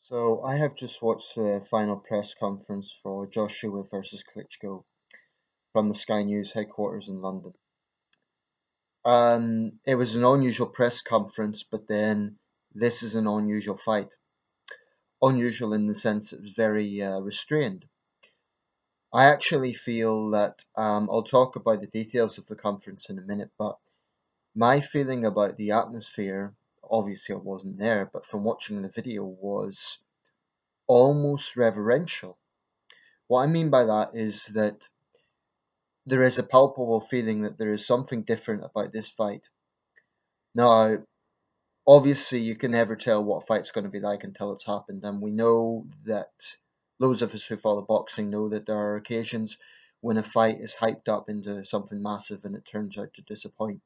So I have just watched the final press conference for Joshua versus Klitschko from the Sky News headquarters in London. It was an unusual press conference, but then this is an unusual fight. Unusual in the sense it was very restrained. I actually feel that I'll talk about the details of the conference in a minute, but my feeling about the atmosphere, obviously I wasn't there, but from watching the video was almost reverential. What I mean by that is that there is a palpable feeling that there is something different about this fight. Now, obviously, you can never tell what a fight's going to be like until it's happened, and we know that those of us who follow boxing know that there are occasions when a fight is hyped up into something massive and it turns out to disappoint,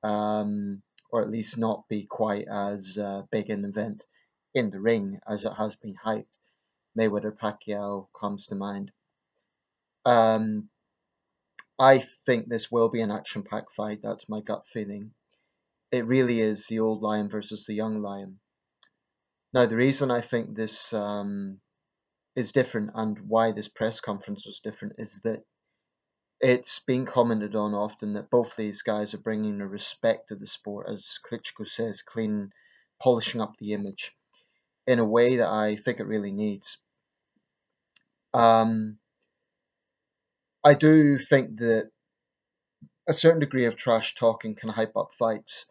or at least not be quite as big an event in the ring as it has been hyped. Mayweather Pacquiao comes to mind. Um, I think this will be an action-packed fight. That's my gut feeling. It really is the old lion versus the young lion. Now, the reason I think this is different and why this press conference was different is that it's been commented on often that both these guys are bringing a respect to the sport, as Klitschko says, clean, polishing up the image in a way that I think it really needs. Um, I do think that a certain degree of trash talking can hype up fights.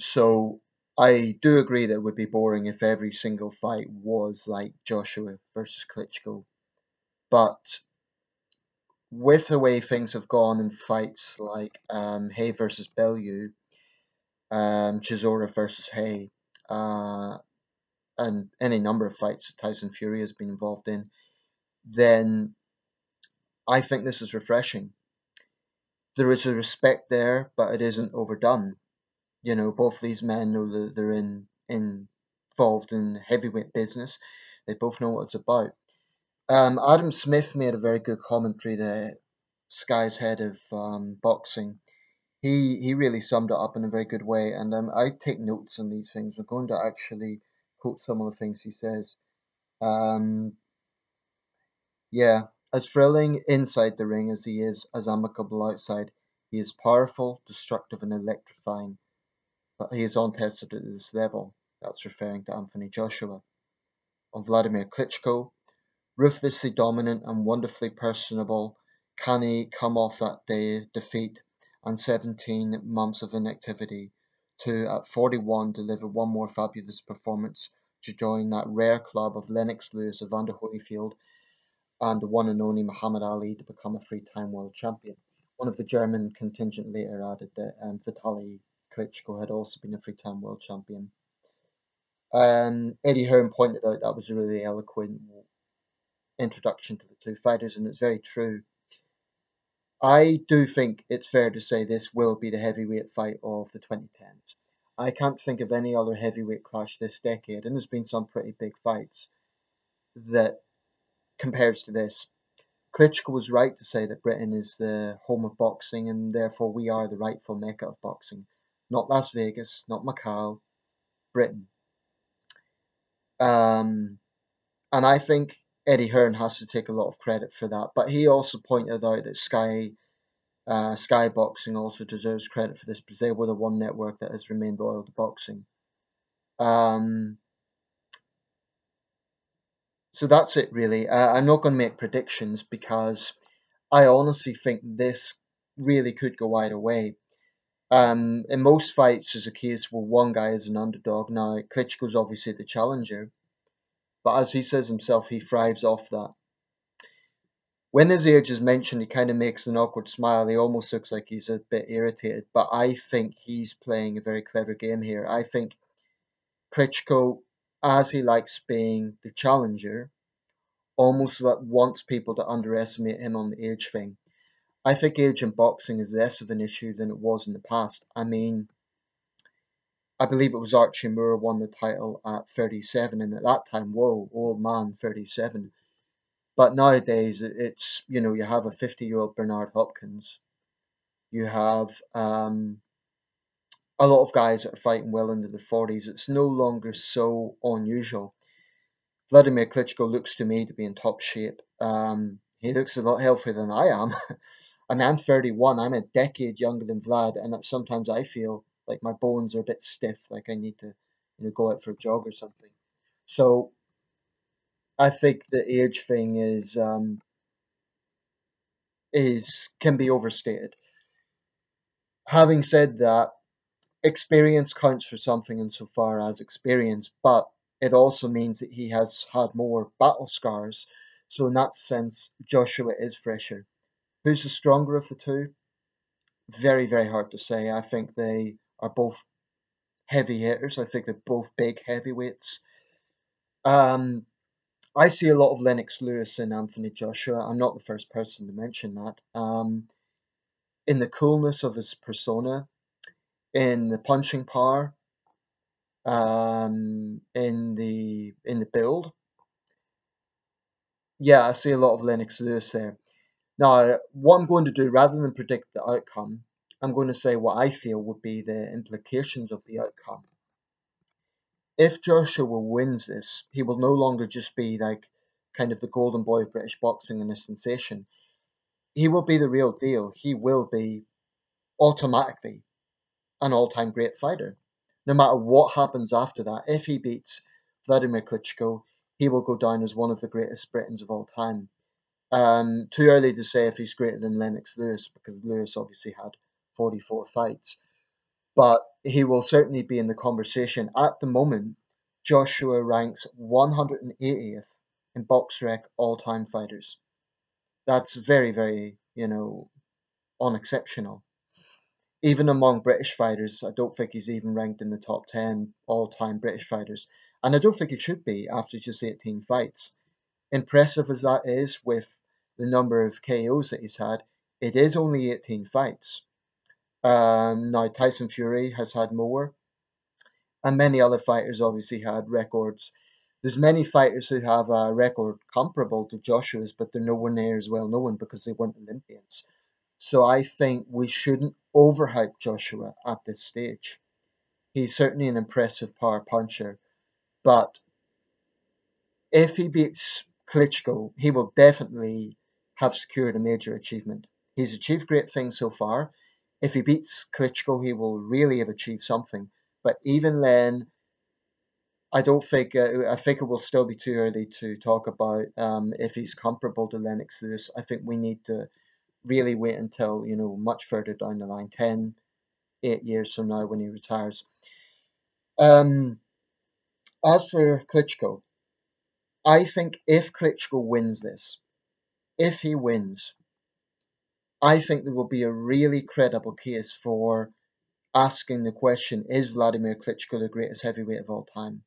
So I do agree that it would be boring if every single fight was like Joshua versus Klitschko. But with the way things have gone in fights like Hay versus Bellew, Chisora versus Hay, uh, and any number of fights Tyson Fury has been involved in, then I think this is refreshing. There is a respect there, but it isn't overdone. You know, both these men know that they're involved in heavyweight business. They both know what it's about. Adam Smith made a very good commentary, the Sky's head of boxing. He really summed it up in a very good way, and I take notes on these things. I'm going to actually quote some of the things he says. Um, yeah, as thrilling inside the ring as he is as amicable outside, he is powerful, destructive, and electrifying. But he is untested at this level. That's referring to Anthony Joshua. On Vladimir Klitschko, ruthlessly dominant and wonderfully personable, can he come off that day defeat and 17 months of inactivity to, at 41, deliver one more fabulous performance to join that rare club of Lennox Lewis, Evander Holyfield, and the one and only Muhammad Ali to become a three-time world champion? One of the German contingent later added that Vitaly Klitschko had also been a three-time world champion. Eddie Hearn pointed out that was a really eloquent introduction to the two fighters, and it's very true. I do think it's fair to say this will be the heavyweight fight of the 2010s. I can't think of any other heavyweight clash this decade, and there's been some pretty big fights that compares to this. Klitschko was right to say that Britain is the home of boxing, and therefore we are the rightful mecca of boxing. Not Las Vegas, not Macau, Britain. Um, and I think Eddie Hearn has to take a lot of credit for that. But he also pointed out that Sky Boxing also deserves credit for this because they were the one network that has remained loyal to boxing. Um, so that's it, really. I'm not going to make predictions because I honestly think this really could go either way. In most fights, there's a case where one guy is an underdog. Now, Klitschko's obviously the challenger, but as he says himself, he thrives off that. When his age is mentioned, he kind of makes an awkward smile. He almost looks like he's a bit irritated, but I think he's playing a very clever game here. I think Klitschko, as he likes being the challenger, almost wants people to underestimate him on the age thing. I think age in boxing is less of an issue than it was in the past. I mean, I believe it was Archie Moore won the title at 37, and at that time, whoa, old man, 37. But nowadays, it's, you know, you have a 50-year-old Bernard Hopkins. You have a lot of guys that are fighting well into the 40s. It's no longer so unusual. Vladimir Klitschko looks to me to be in top shape. He looks a lot healthier than I am. I mean, I'm 31. I'm a decade younger than Vlad, and sometimes I feel like my bones are a bit stiff, like I need to, go out for a jog or something. So I think the age thing is can be overstated. Having said that, experience counts for something insofar as experience, but it also means that he has had more battle scars. So in that sense, Joshua is fresher. Who's the stronger of the two? Very, very hard to say. I think they are both heavy hitters. I think they're both big heavyweights. Um, I see a lot of Lennox Lewis in Anthony Joshua. I'm not the first person to mention that. In the coolness of his persona, in the punching power, in the build, yeah, I see a lot of Lennox Lewis there. Now, what I'm going to do, rather than predict the outcome, I'm going to say what I feel would be the implications of the outcome. If Joshua wins this, he will no longer just be like kind of the golden boy of British boxing and a sensation. He will be the real deal. He will be automatically an all-time great fighter. No matter what happens after that, if he beats Vladimir Klitschko, he will go down as one of the greatest Britons of all time. Too early to say if he's greater than Lennox Lewis because Lewis obviously had 44 fights, but he will certainly be in the conversation. At the moment, Joshua ranks 180th in BoxRec all-time fighters. That's very, very, unexceptional. Even among British fighters, I don't think he's even ranked in the top 10 all-time British fighters. And I don't think he should be after just 18 fights. Impressive as that is with the number of KOs that he's had, it is only 18 fights. Now, Tyson Fury has had more, and many other fighters obviously had records. There's many fighters who have a record comparable to Joshua's, but they're nowhere near as well known because they weren't Olympians. So I think we shouldn't overhype Joshua at this stage. He's certainly an impressive power puncher, but if he beats Klitschko, he will definitely have secured a major achievement. He's achieved great things so far. If he beats Klitschko, he will really have achieved something. But even then, I don't think I think it will still be too early to talk about if he's comparable to Lennox Lewis. I think we need to really wait until much further down the line, 10, 8 years from now when he retires. Um, as for Klitschko, I think if Klitschko wins this, if he wins, I think there will be a really credible case for asking the question, is Vladimir Klitschko the greatest heavyweight of all time?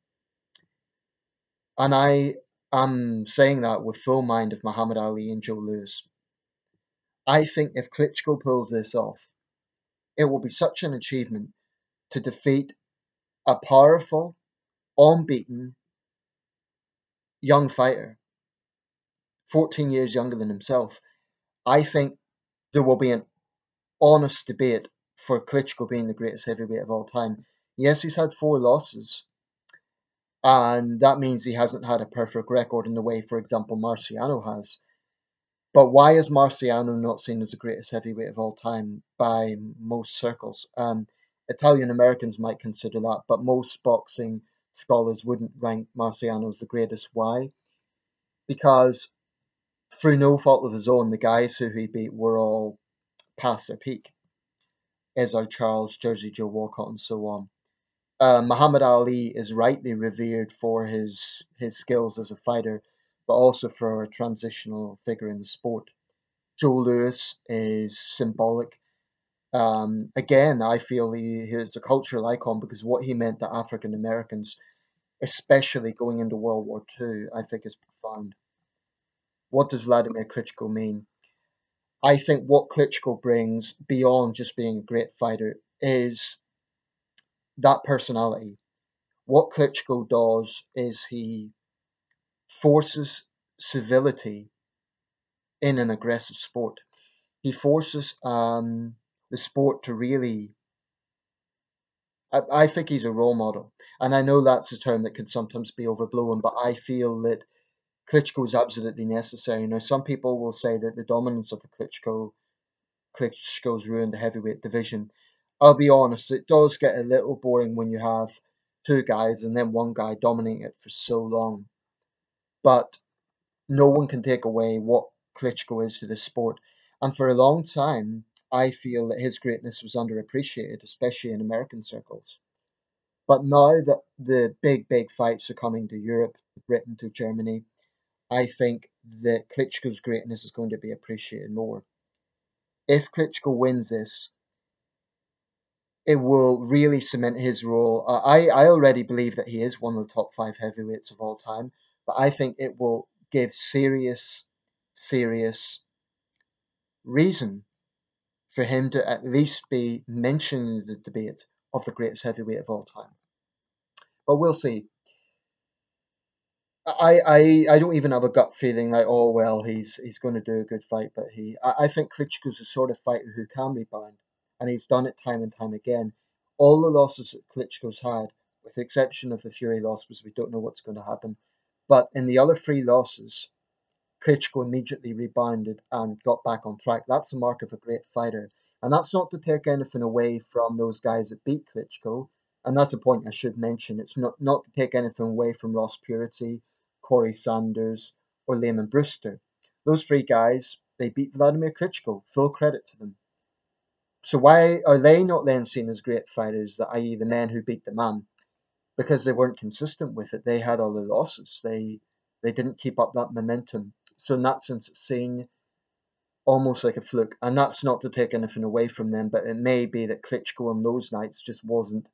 And I am saying that with full mind of Muhammad Ali and Joe Louis. I think if Klitschko pulls this off, it will be such an achievement to defeat a powerful, unbeaten young fighter, 14 years younger than himself. I think there will be an honest debate for Klitschko being the greatest heavyweight of all time. Yes, he's had 4 losses, and that means he hasn't had a perfect record in the way, for example, Marciano has. But why is Marciano not seen as the greatest heavyweight of all time by most circles? Italian Americans might consider that, but most boxing scholars wouldn't rank Marciano as the greatest. Why? Because through no fault of his own, the guys who he beat were all past their peak. Ezra Charles, Jersey Joe Walcott, and so on. Muhammad Ali is rightly revered for his skills as a fighter, but also for a transitional figure in the sport. Joe Louis is symbolic. Again, I feel he is a cultural icon because what he meant to African Americans, especially going into World War II, I think is profound. What does Vladimir Klitschko mean? I think what Klitschko brings beyond just being a great fighter is that personality. What Klitschko does is he forces civility in an aggressive sport. He forces the sport to really I think he's a role model. And I know that's a term that can sometimes be overblown, but I feel that Klitschko is absolutely necessary. Now, some people will say that the dominance of the Klitschko's ruined the heavyweight division. I'll be honest, it does get a little boring when you have two guys and then one guy dominating it for so long. But no one can take away what Klitschko is to the sport. And for a long time, I feel that his greatness was underappreciated, especially in American circles. But now that the big fights are coming to Europe, to Britain, to Germany, I think that Klitschko's greatness is going to be appreciated more. If Klitschko wins this, it will really cement his role. I already believe that he is one of the top five heavyweights of all time, but I think it will give serious reason for him to at least be mentioned in the debate of the greatest heavyweight of all time. But we'll see. I don't even have a gut feeling like, oh well, he's going to do a good fight, but I think Klitschko's the sort of fighter who can rebound, and he's done it time and time again. All the losses that Klitschko's had, with the exception of the Fury loss, was we don't know what's going to happen. But in the other three losses, Klitschko immediately rebounded and got back on track. That's a mark of a great fighter. And that's not to take anything away from those guys that beat Klitschko. And that's a point I should mention. It's not to take anything away from Ross Purity, Corey Sanders, or Lehman Brewster. Those three guys, they beat Vladimir Klitschko. Full credit to them. So why are they not then seen as great fighters, i.e. the men who beat the man? Because they weren't consistent with it. They had all the losses. They didn't keep up that momentum. So in that sense, it's seen almost like a fluke. And that's not to take anything away from them, but it may be that Klitschko on those nights just wasn't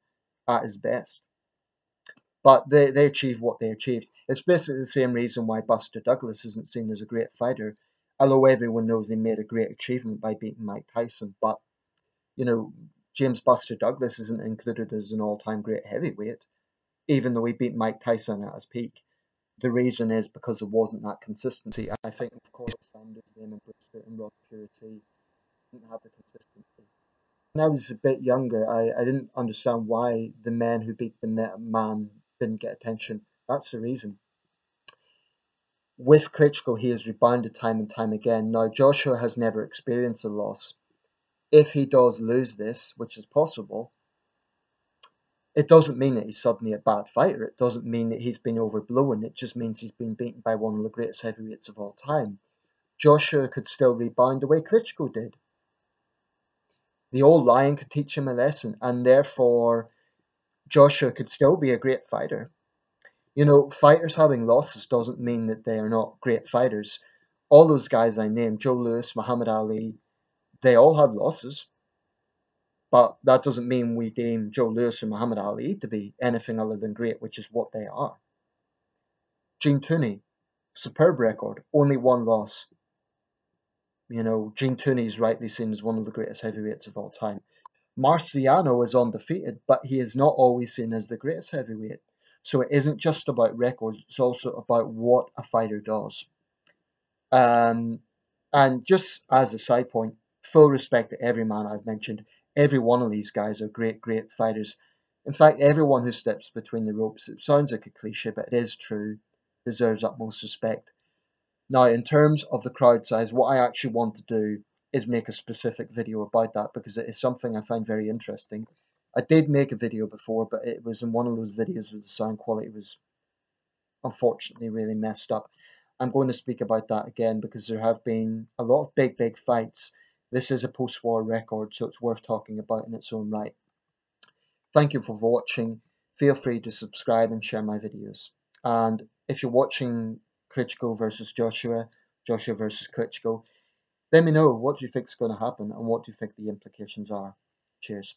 at his best. But they achieved what they achieved. It's basically the same reason why Buster Douglas isn't seen as a great fighter, although everyone knows he made a great achievement by beating Mike Tyson. But, you know, James Buster Douglas isn't included as an all-time great heavyweight, even though he beat Mike Tyson at his peak. The reason is because there wasn't that consistency. I think, of course, Sanders, Damon Brewster, and Ross Purity didn't have the consistency. When I was a bit younger, I didn't understand why the men who beat the man didn't get attention. That's the reason. With Klitschko, he has rebounded time and time again. Now, Joshua has never experienced a loss. If he does lose this, which is possible, it doesn't mean that he's suddenly a bad fighter. It doesn't mean that he's been overblown. It just means he's been beaten by one of the greatest heavyweights of all time. Joshua could still rebound the way Klitschko did. The old lion could teach him a lesson, and therefore Joshua could still be a great fighter. You know, fighters having losses doesn't mean that they are not great fighters. All those guys I named, Joe Louis, Muhammad Ali, they all had losses. But that doesn't mean we deem Joe Louis or Muhammad Ali to be anything other than great, which is what they are. Gene Tooney, superb record, only one loss. You know, Gene Tooney is rightly seen as one of the greatest heavyweights of all time. Marciano is undefeated, but he is not always seen as the greatest heavyweight. So it isn't just about records, it's also about what a fighter does. Um, and just as a side point, full respect to every man I've mentioned. Every one of these guys are great fighters. In fact, everyone who steps between the ropes, it sounds like a cliche, but it is true, deserves utmost respect. Now, in terms of the crowd size, what I actually want to do is make a specific video about that because it is something I find very interesting. I did make a video before, but it was in one of those videos where the sound quality was unfortunately really messed up. I'm going to speak about that again because there have been a lot of big fights. This is a post-war record, so it's worth talking about in its own right. Thank you for watching. Feel free to subscribe and share my videos. And if you're watching Klitschko versus Joshua, Joshua versus Klitschko, let me know what do you think is going to happen and what do you think the implications are. Cheers.